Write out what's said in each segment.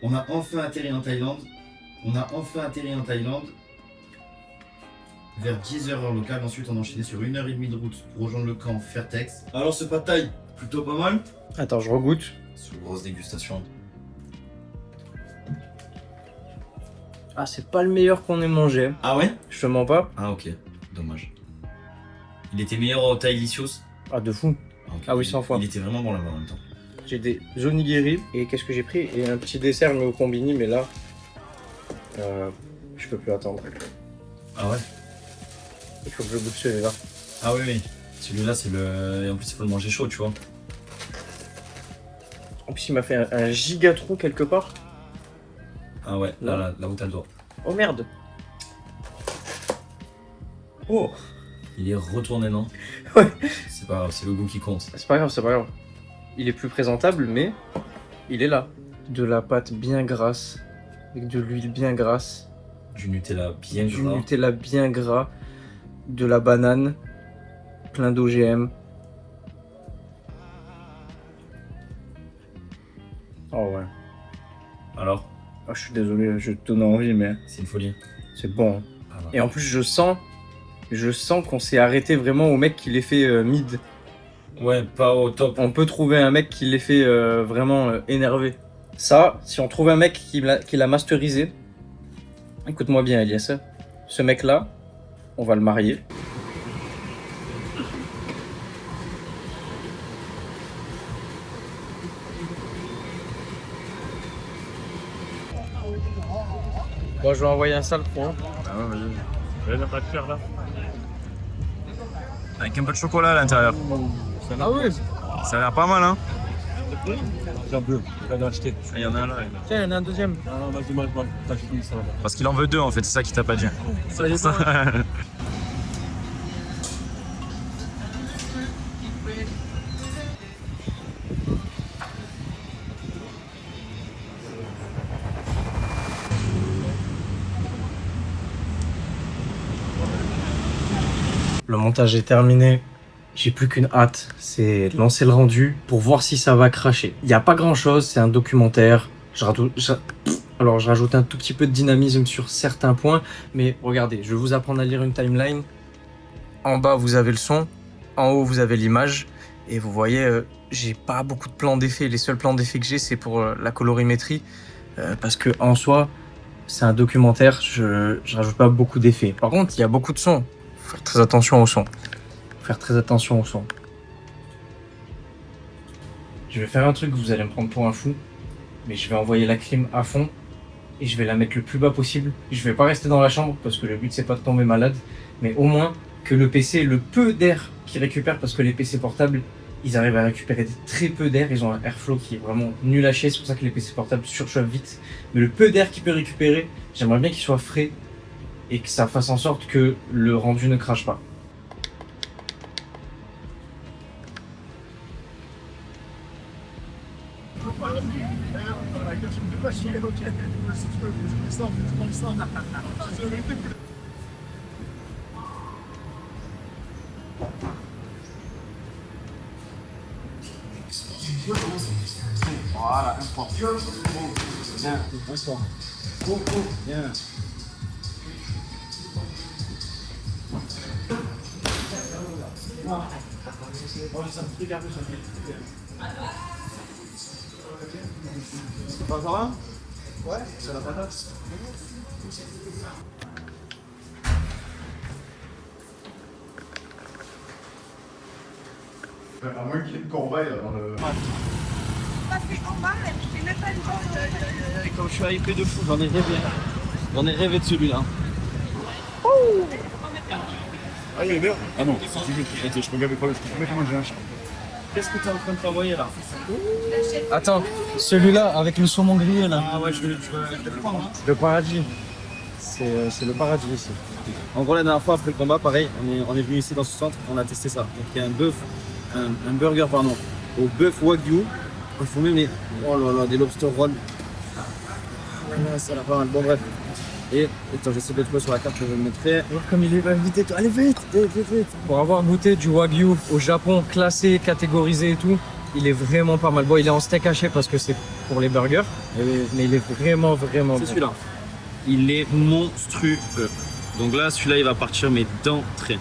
On a enfin atterri en Thaïlande. Vers 10h heure locale. Ensuite, on a enchaîné sur 1h30 de route pour rejoindre le camp Fairtex. Alors, ce pad thaï, plutôt pas mal. Attends, je regoute. C'est une grosse dégustation. Ah, c'est pas le meilleur qu'on ait mangé. Ah ouais? Je te mens pas. Ah ok, dommage. Il était meilleur au Thaïlicious. Ah, de fou. Ok. Ah oui, 100 fois. Il était vraiment bon là-bas en même temps. J'ai des onigiri et qu'est-ce que j'ai pris? Et un petit dessert mais au combini, mais là, je peux plus attendre. Ah ouais? Il faut que je goûte celui-là. Ah oui, oui. Celui-là, c'est le... Et en plus, il faut le manger chaud, tu vois. En plus, il m'a fait un giga trou quelque part. Ah ouais, là où t'as le doigt. Oh merde. Oh. Il est retourné, non? Ouais. C'est pas grave, c'est le goût qui compte. C'est pas grave, c'est pas grave. Il est plus présentable, mais il est là. De la pâte bien grasse, avec de l'huile bien grasse, Du Nutella bien du gras. Nutella bien gras, de la banane, plein d'OGM. Oh ouais. Alors, Ah, je suis désolé, je te donne envie, mais c'est une folie. c'est bon. Hein. Ah bah. Et en plus, je sens qu'on s'est arrêté vraiment au mec qui les fait mid. Ouais, pas au top. On peut trouver un mec qui les fait vraiment énervé. Ça, si on trouve un mec qui l'a masterisé, écoute-moi bien, Elias. Ce mec-là, on va le marier. Bon, je vais envoyer un sale point. Ah ouais, vas-y. Il n'y a pas de faire là. Avec un peu de chocolat à l'intérieur. Ah oui. Ça a l'air pas mal, hein? J'en veux, j'en ai acheté. Il y en a un là. Tiens, il y en a un deuxième. Ah non, vas-y, mange, t'as fini ça. Parce qu'il en veut deux en fait, c'est ça qu'il t'a pas dit. Ça y est, Le montage est terminé. J'ai plus qu'une hâte, c'est de lancer le rendu pour voir si ça va cracher. Il n'y a pas grand chose, c'est un documentaire. Alors je rajoute un tout petit peu de dynamisme sur certains points, mais regardez, je vais vous apprendre à lire une timeline. En bas vous avez le son, en haut vous avez l'image, et vous voyez, j'ai pas beaucoup de plans d'effets. Les seuls plans d'effets que j'ai, c'est pour la colorimétrie, parce que en soi, c'est un documentaire, je rajoute pas beaucoup d'effets. Par contre, il y a beaucoup de sons. Faut faire très attention au son. Faire très attention au son. Je vais faire un truc, vous allez me prendre pour un fou, mais je vais envoyer la clim à fond et je vais la mettre le plus bas possible. Je vais pas rester dans la chambre parce que le but c'est pas de tomber malade, mais au moins que le PC, le peu d'air qu'il récupère, parce que les PC portables, ils arrivent à récupérer très peu d'air, ils ont un airflow qui est vraiment nul à chier, c'est pour ça que les PC portables surchauffent vite. Mais le peu d'air qu'il peut récupérer, j'aimerais bien qu'il soit frais et que ça fasse en sorte que le rendu ne crache pas. Voilà, un point. Bien, un point. Bien. Ça va? Ouais, c'est la patate. À moins qu'il y ait une corbeille là dans le. Comme je suis hypé de fou, j'en ai rêvé. J'en ai rêvé de celui-là. Ah, il est bien. Ah non, je peux gaver pas le. Je peux mettre manger un chat. Qu'est-ce que tu es en train de t'envoyer là? Attends, celui-là avec le saumon grillé là. Ah ouais, je vais le prendre. Hein. Le paradis. C'est le paradis ici. En gros, la dernière fois après le combat, pareil, on est venu ici dans ce centre, on a testé ça. Donc il y a un burger pardon, au bœuf wagyu. Il faut même oh là là, des lobster rolls. Ah, ça a l'air pas mal. Bon bref. Et attends, j'essaie de trouver sur la carte que je le mettrai. Alors comme il est invité, allez vite. Pour avoir goûté du wagyu au Japon, classé, catégorisé et tout, Il est vraiment pas mal. Bon, il est en steak haché parce que c'est pour les burgers, mais il est vraiment bon. C'est celui-là. Il est monstrueux. Donc là, celui-là, il va partir, mais d'entrée.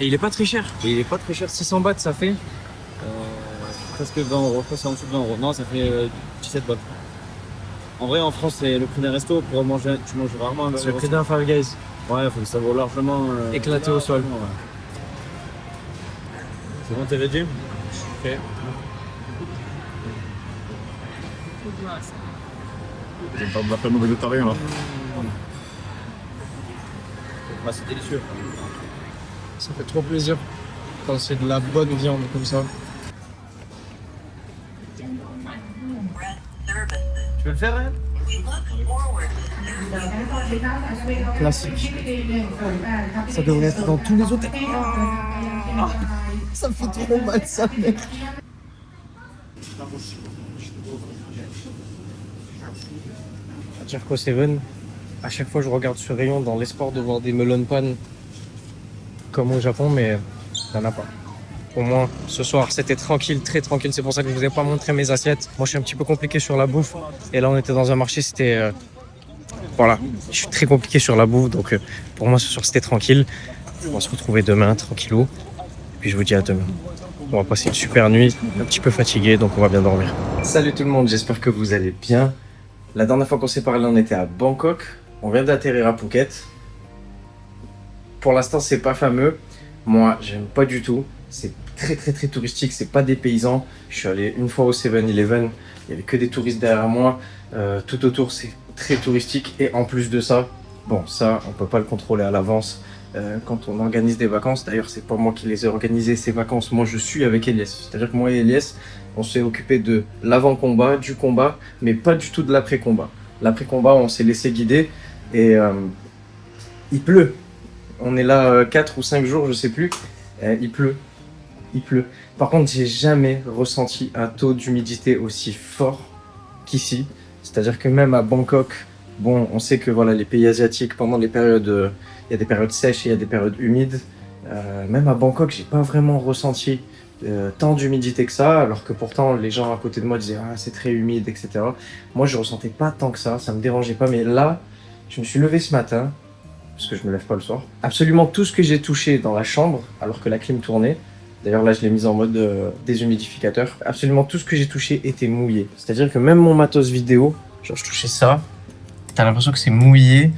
Et il est pas très cher. Et il est pas très cher. 600 bahts, ça fait Presque 20 euros. Je crois que c'est en dessous de 20 euros. Non, ça fait 17 bahts. En vrai, en France, c'est le prix d'un resto. Pour manger, tu manges rarement un burger. c'est le prix d'un Five Guys. Ouais, faut que ça vaut largement. Éclaté au sol. Ouais. C'est bon, t'es ready? Ok. Je vais me faire de la peine au végétarien là. Bah, c'est délicieux. Ça fait trop plaisir quand c'est de la bonne viande comme ça. Tu veux le faire, hein? Classique. Ça devrait être dans tous les hôtels. Ça me fait trop mal ça, mec. À Jerko 7, à chaque fois je regarde ce rayon dans l'espoir de voir des melon pan comme au Japon, mais il n'y en a pas. Au moins, ce soir, c'était tranquille, très tranquille. C'est pour ça que je ne vous ai pas montré mes assiettes. Moi, je suis un petit peu compliqué sur la bouffe. Et là, on était dans un marché, c'était... Voilà, je suis très compliqué sur la bouffe. Donc, pour moi, ce soir, c'était tranquille. On va se retrouver demain, tranquillou. Et puis, je vous dis à demain. On va passer une super nuit, un petit peu fatigué, donc on va bien dormir. Salut tout le monde, j'espère que vous allez bien. La dernière fois qu'on s'est parlé, on était à Bangkok. On vient d'atterrir à Phuket. Pour l'instant, c'est pas fameux. Moi, j'aime pas du tout. C'est très touristique, c'est pas des paysans. Je suis allé une fois au 7-Eleven, il y avait que des touristes derrière moi. Tout autour, c'est très touristique. Et en plus de ça, bon, ça, on peut pas le contrôler à l'avance. Quand on organise des vacances, d'ailleurs, c'est pas moi qui les ai organisées ces vacances. Moi, je suis avec Elias. C'est-à-dire que moi et Elias, on s'est occupé de l'avant-combat, du combat, mais pas du tout de l'après-combat. L'après-combat, on s'est laissé guider et il pleut. On est là 4 ou 5 jours, je sais plus. Il pleut. Par contre, j'ai jamais ressenti un taux d'humidité aussi fort qu'ici. C'est-à-dire que même à Bangkok, bon, on sait que voilà, les pays asiatiques, pendant les périodes, il y a des périodes sèches et il y a des périodes humides. Même à Bangkok, j'ai pas vraiment ressenti tant d'humidité que ça, alors que pourtant les gens à côté de moi disaient ah c'est très humide, etc. Moi, je ressentais pas tant que ça me dérangeait pas. Mais là, je me suis levé ce matin, parce que je me lève pas le soir. Absolument tout ce que j'ai touché dans la chambre, alors que la clim tournait. D'ailleurs là je l'ai mise en mode déshumidificateur. Absolument tout ce que j'ai touché était mouillé. C'est-à-dire que même mon matos vidéo, genre je touchais ça, t'as l'impression que c'est mouillé.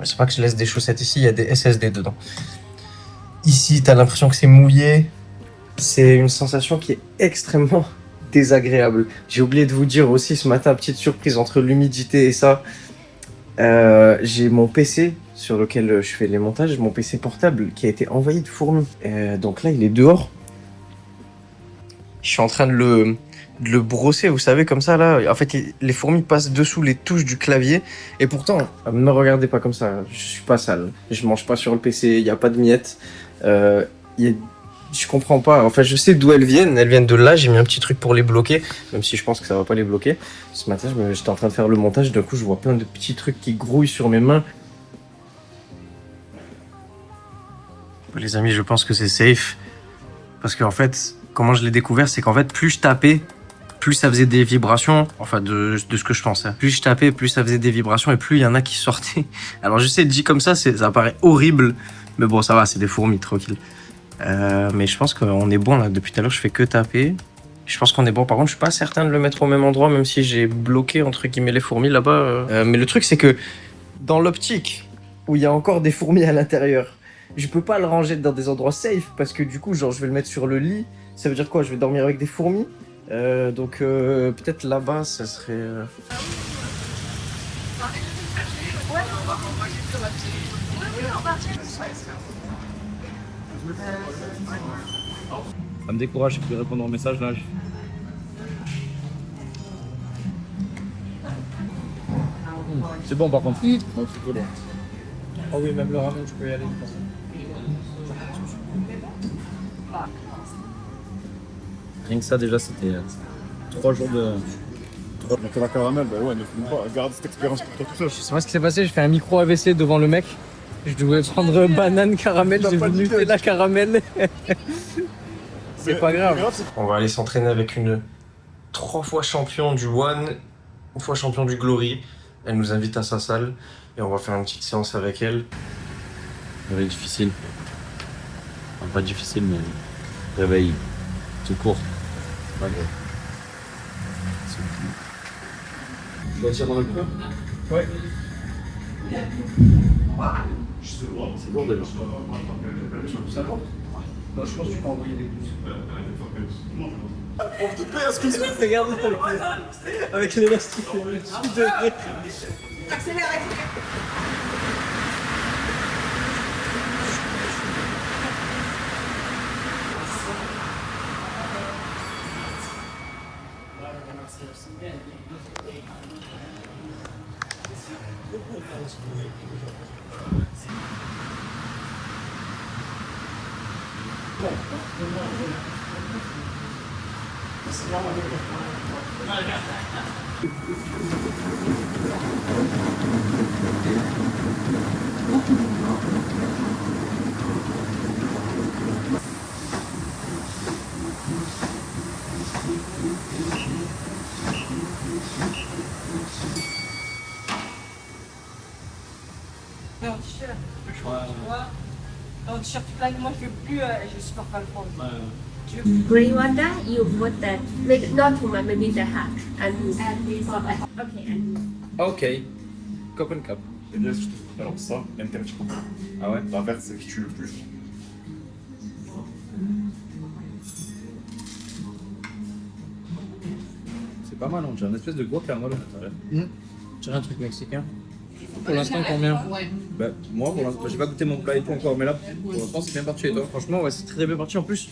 C'est pas que je laisse des chaussettes ici, il y a des SSD dedans. Ici t'as l'impression que c'est mouillé. C'est une sensation qui est extrêmement désagréable. J'ai oublié de vous dire aussi ce matin, petite surprise entre l'humidité et ça. J'ai mon PC sur lequel je fais les montages, mon PC portable qui a été envahi de fourmis. Donc là, il est dehors. Je suis en train de le brosser, vous savez, comme ça, là. En fait, les fourmis passent dessous les touches du clavier. Et pourtant, ne me regardez pas comme ça. Je suis pas sale. Je mange pas sur le PC, il n'y a pas de miettes. Je comprends pas. Enfin, je sais d'où elles viennent. Elles viennent de là. J'ai mis un petit truc pour les bloquer, même si je pense que ça va pas les bloquer. Ce matin, j'étais en train de faire le montage. D'un coup, je vois plein de petits trucs qui grouillent sur mes mains. Les amis, je pense que c'est safe. Parce qu'en fait, comment je l'ai découvert, c'est qu'en fait, plus je tapais, plus ça faisait des vibrations. Enfin, de ce que je pensais. Plus je tapais, plus ça faisait des vibrations et plus il y en a qui sortaient. Alors, je sais, dit comme ça paraît horrible. Mais bon, ça va, c'est des fourmis, tranquille. Mais je pense qu'on est bon là. Depuis tout à l'heure, je fais que taper. Je pense qu'on est bon. Par contre, je suis pas certain de le mettre au même endroit, même si j'ai bloqué entre guillemets les fourmis là-bas. Mais le truc, c'est que dans l'optique où il y a encore des fourmis à l'intérieur, je peux pas le ranger dans des endroits safe parce que du coup, genre, je vais le mettre sur le lit. Ça veut dire quoi? Je vais dormir avec des fourmis. Donc peut-être là-bas, ça serait. Ça me décourage, je peux plus répondre aux messages là. C'est bon par contre. Ouais, c'est cool. Oh oui, même le ramen, je peux y aller. Rien que ça déjà c'était 3 jours de... Donc la caramel, bah ouais, ne filme pas. Garde cette expérience pour toi tout seul. Je sais pas ce qui s'est passé, j'ai fait un micro AVC devant le mec. Je devais prendre banane, caramel, j'ai voulu faire la caramel. C'est pas grave. On va aller s'entraîner avec une 3 fois champion du One, une fois champion du Glory. Elle nous invite à sa salle et on va faire une petite séance avec elle. Réveil difficile. Enfin, pas difficile, mais réveil tout court. Pas grave. Tu vas tirer dans le creux? Ouais. C'est lourd déjà. Ça va? Bah, je pense que tu peux envoyer des pouces. Regarde avec l'élastique. Accélère. Un t-shirt. Un t-shirt plaque, moi je veux plus, je supporte pas le froid. Green water, you put that, maybe not too much, maybe the half, and okay, and Ok. Cup and cup. Et bien, alors ça, interdit. Ah ouais? La verte, c'est ce qui tue le plus. C'est pas mal, on dirait une espèce de gros carnol à l'intérieur. J'ai un truc mexicain. Pour l'instant, combien? Bah, moi, pour l'instant, j'ai pas goûté mon plat et tout encore, mais là, pour l'instant, c'est bien parti et toi? Franchement, ouais, c'est très bien parti en plus.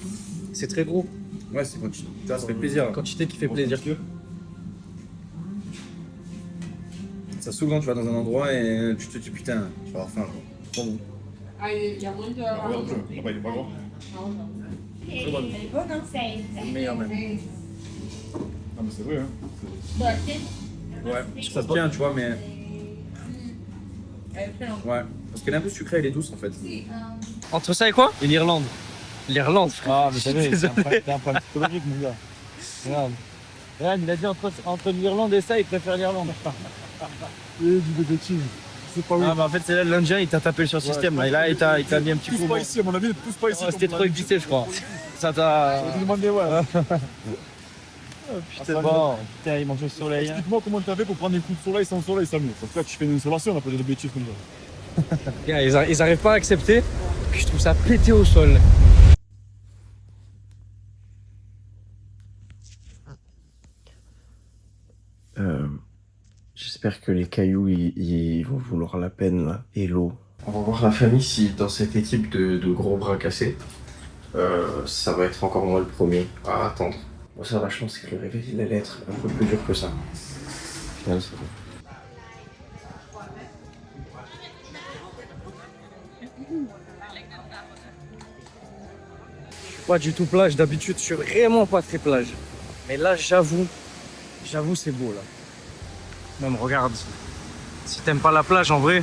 C'est très gros. Ouais, c'est quantité. Ça fait plaisir. Quantité qui fait plaisir. Ça souvent, tu vas dans un endroit et tu te dis putain, tu vas avoir faim. Genre. Trop bon. Ah, regarde, là-bas, il est pas grand. Elle est bonne, hein? Meilleur même. Ah, mais c'est vrai, hein. Ouais, ça se tient, tu vois, mais. Ouais, parce qu'elle est un peu sucrée, elle est douce en fait. Entre ça et quoi? Et l'Irlande. L'Irlande. Ah, mais c'est un problème psychologique, mon gars. Regarde. Regarde, il a dit entre l'Irlande et ça, il préfère l'Irlande. Et du bêtise. C'est pas Ah, mais en fait, c'est là l'Indien, il t'a tapé sur le système. Là, et là, il t'a mis un petit coup. Tous pas ici, à mon avis, tous pas ici. Oh, c'était trop épicé, je crois. Ça t'a. Je me demandais, ouais. Putain, bon. Putain, il mange au soleil. Hein. Explique-moi comment t'as fait pour prendre des coups de soleil sans soleil, Samuel. Parce que là, tu fais une installation, on a pas de bêtises comme ça. Gars, ils arrivent pas à accepter. Puis je trouve ça pété au sol. J'espère que les cailloux ils vont vouloir la peine là. Et l'eau. On va voir la famille si dans cette équipe de gros bras cassés, ça va être encore moi le premier à attendre. Bon, ça va, je pense que le réveil il allait être un peu plus dur que ça. Au final, c'est bon. Pas du tout plage, d'habitude je suis vraiment pas très plage. Mais là j'avoue c'est beau là. Même regarde, si t'aimes pas la plage en vrai.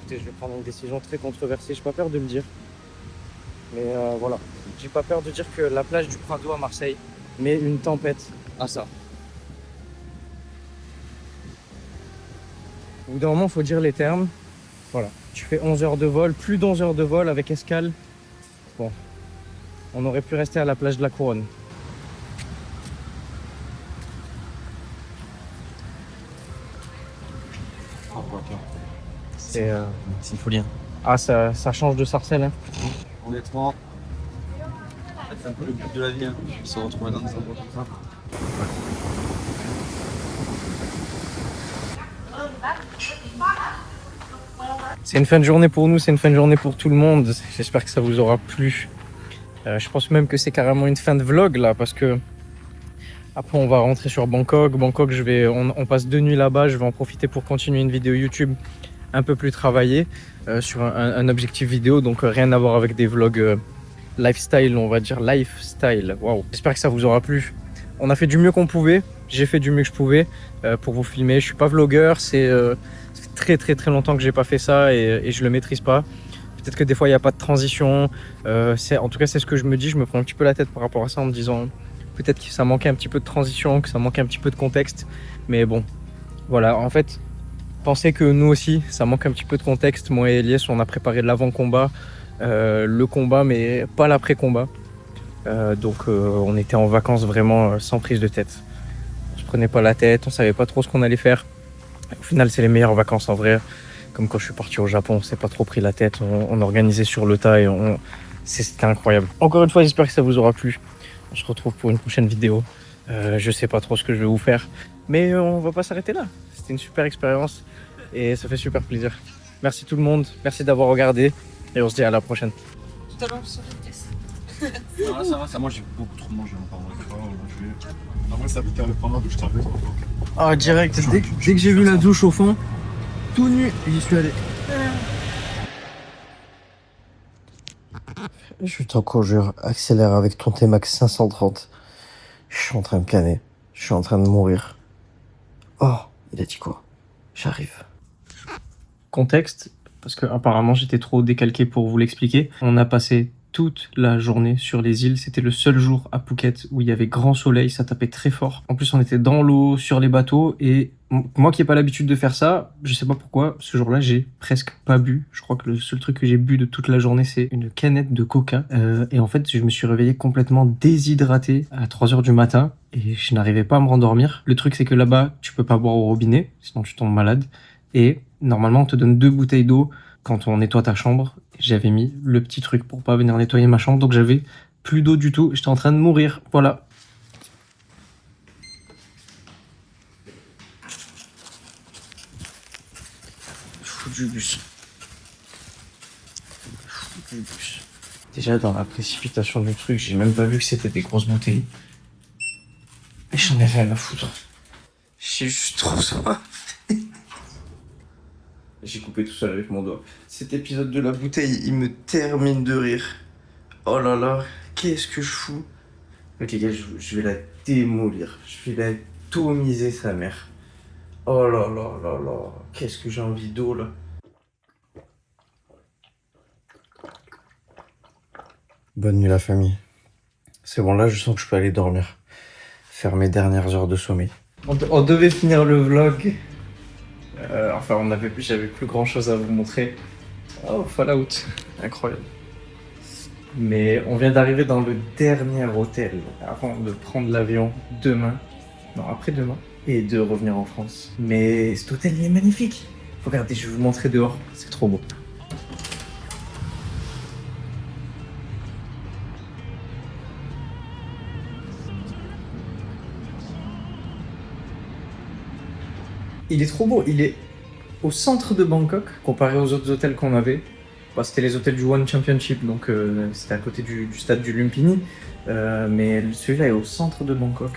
Je vais prendre une décision très controversée, j'ai pas peur de le dire. Mais voilà, j'ai pas peur de dire que la plage du Prado à Marseille met une tempête à ça. Au bout d'un moment, il faut dire les termes. Voilà, tu fais 11 heures de vol, plus d'11 heures de vol avec escale. Bon, on aurait pu rester à la plage de la Couronne. C'est une folie. Hein. Ah, ça change de Sarcelles. Hein. Honnêtement, c'est un peu le but de la vie. Hein. Se retrouver dans des endroits comme ça. C'est une fin de journée pour nous, c'est une fin de journée pour tout le monde. J'espère que ça vous aura plu. Je pense même que c'est carrément une fin de vlog là, parce que après on va rentrer sur Bangkok. Bangkok, on passe 2 nuits là-bas. Je vais en profiter pour continuer une vidéo YouTube un peu plus travaillée. sur un objectif vidéo, donc rien à voir avec des vlogs lifestyle, on va dire lifestyle. Waouh. J'espère que ça vous aura plu. On a fait du mieux qu'on pouvait. J'ai fait du mieux que je pouvais pour vous filmer. Je suis pas vlogueur, ça fait très longtemps que j'ai pas fait ça et je le maîtrise pas. Peut-être que des fois il n'y a pas de transition. En tout cas, c'est ce que je me dis. Je me prends un petit peu la tête par rapport à ça en me disant peut-être que ça manquait un petit peu de transition, que ça manquait un petit peu de contexte. Mais bon, voilà. En fait, pensez que nous aussi, ça manque un petit peu de contexte. Moi et Elias, on a préparé l'avant-combat, le combat, mais pas l'après-combat. Donc on était en vacances vraiment sans prise de tête. On se prenait pas la tête, on savait pas trop ce qu'on allait faire. Au final, c'est les meilleures vacances en vrai. Comme quand je suis parti au Japon, on s'est pas trop pris la tête, on organisait sur le tas et c'était incroyable. Encore une fois, j'espère que ça vous aura plu. On se retrouve pour une prochaine vidéo. Je sais pas trop ce que je vais vous faire, mais on va pas s'arrêter là. C'était une super expérience et ça fait super plaisir. Merci tout le monde, merci d'avoir regardé et on se dit à la prochaine. Tout à l'heure, sur le test. Ça va, ça moi j'ai beaucoup trop mangé encore. Non, moi, ça peut prendre la douche, t'as vu. Ah, direct, dès que j'ai vu la douche au fond, tout nu, j'y suis allé. Je t'en conjure, accélère avec ton T-Max 530. Je suis en train de canner. Je suis en train de mourir. Oh, il a dit quoi? J'arrive. Contexte, parce que apparemment j'étais trop décalqué pour vous l'expliquer. On a passé toute la journée sur les îles. C'était le seul jour à Phuket où il y avait grand soleil, ça tapait très fort. En plus, on était dans l'eau, sur les bateaux, et moi qui n'ai pas l'habitude de faire ça, je sais pas pourquoi, ce jour-là, j'ai presque pas bu. Je crois que le seul truc que j'ai bu de toute la journée, c'est une canette de coca. Et en fait, je me suis réveillé complètement déshydraté à 3h du matin et je n'arrivais pas à me rendormir. Le truc, c'est que là-bas, tu peux pas boire au robinet, sinon tu tombes malade. Et normalement, on te donne 2 bouteilles d'eau quand on nettoie ta chambre. J'avais mis le petit truc pour pas venir nettoyer ma chambre, donc j'avais plus d'eau du tout. J'étais en train de mourir, voilà. Foutu bus. Déjà dans la précipitation du truc, j'ai même pas vu que c'était des grosses bouteilles. Et j'en ai rien à foutre. J'ai juste trop soif. J'ai coupé tout seul avec mon doigt. Cet épisode de la bouteille, il me termine de rire. Oh là là, qu'est-ce que je fous. Ok les gars, je vais la démolir. Je vais la tomiser sa mère. Oh là là là là. Qu'est-ce que j'ai envie d'eau là. Bonne nuit la famille. C'est bon là, je sens que je peux aller dormir. Faire mes dernières heures de sommeil. On devait finir le vlog. Enfin, j'avais plus grand chose à vous montrer. Oh, Fallout, incroyable. Mais on vient d'arriver dans le dernier hôtel avant de prendre l'avion après-demain, et de revenir en France. Mais cet hôtel, il est magnifique. Regardez, je vais vous montrer dehors, c'est trop beau. Il est trop beau, il est au centre de Bangkok, comparé aux autres hôtels qu'on avait. Bah, c'était les hôtels du One Championship, donc c'était à côté du stade du Lumpini. Mais celui-là est au centre de Bangkok.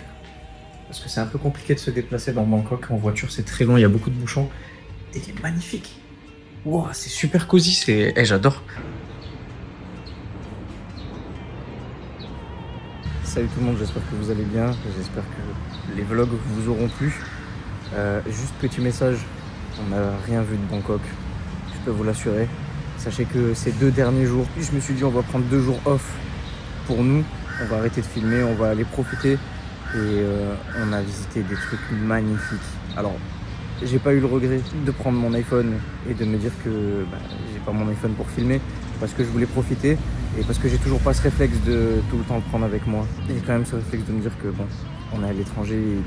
Parce que c'est un peu compliqué de se déplacer dans Bangkok. En voiture, c'est très long, il y a beaucoup de bouchons. Et il est magnifique. Wow, c'est super cosy, j'adore. Salut tout le monde, j'espère que vous allez bien. J'espère que les vlogs vous auront plu. Juste petit message, on n'a rien vu de Bangkok, je peux vous l'assurer. Sachez que ces 2 derniers jours, je me suis dit on va prendre 2 jours off pour nous. On va arrêter de filmer, on va aller profiter. Et on a visité des trucs magnifiques. Alors, j'ai pas eu le regret de prendre mon iPhone et de me dire que j'ai pas mon iPhone pour filmer. Parce que je voulais profiter et parce que j'ai toujours pas ce réflexe de tout le temps le prendre avec moi. J'ai quand même ce réflexe de me dire que bon, on est à l'étranger et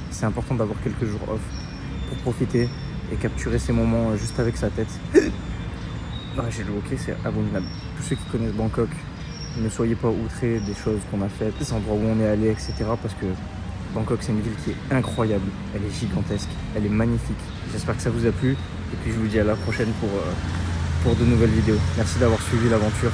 c'est important d'avoir quelques jours off pour profiter et capturer ces moments juste avec sa tête. J'ai le hockey, c'est abominable. Tous ceux qui connaissent Bangkok, ne soyez pas outrés des choses qu'on a faites, des endroits où on est allé, etc. Parce que Bangkok, c'est une ville qui est incroyable. Elle est gigantesque, elle est magnifique. J'espère que ça vous a plu. Et puis je vous dis à la prochaine pour de nouvelles vidéos. Merci d'avoir suivi l'aventure.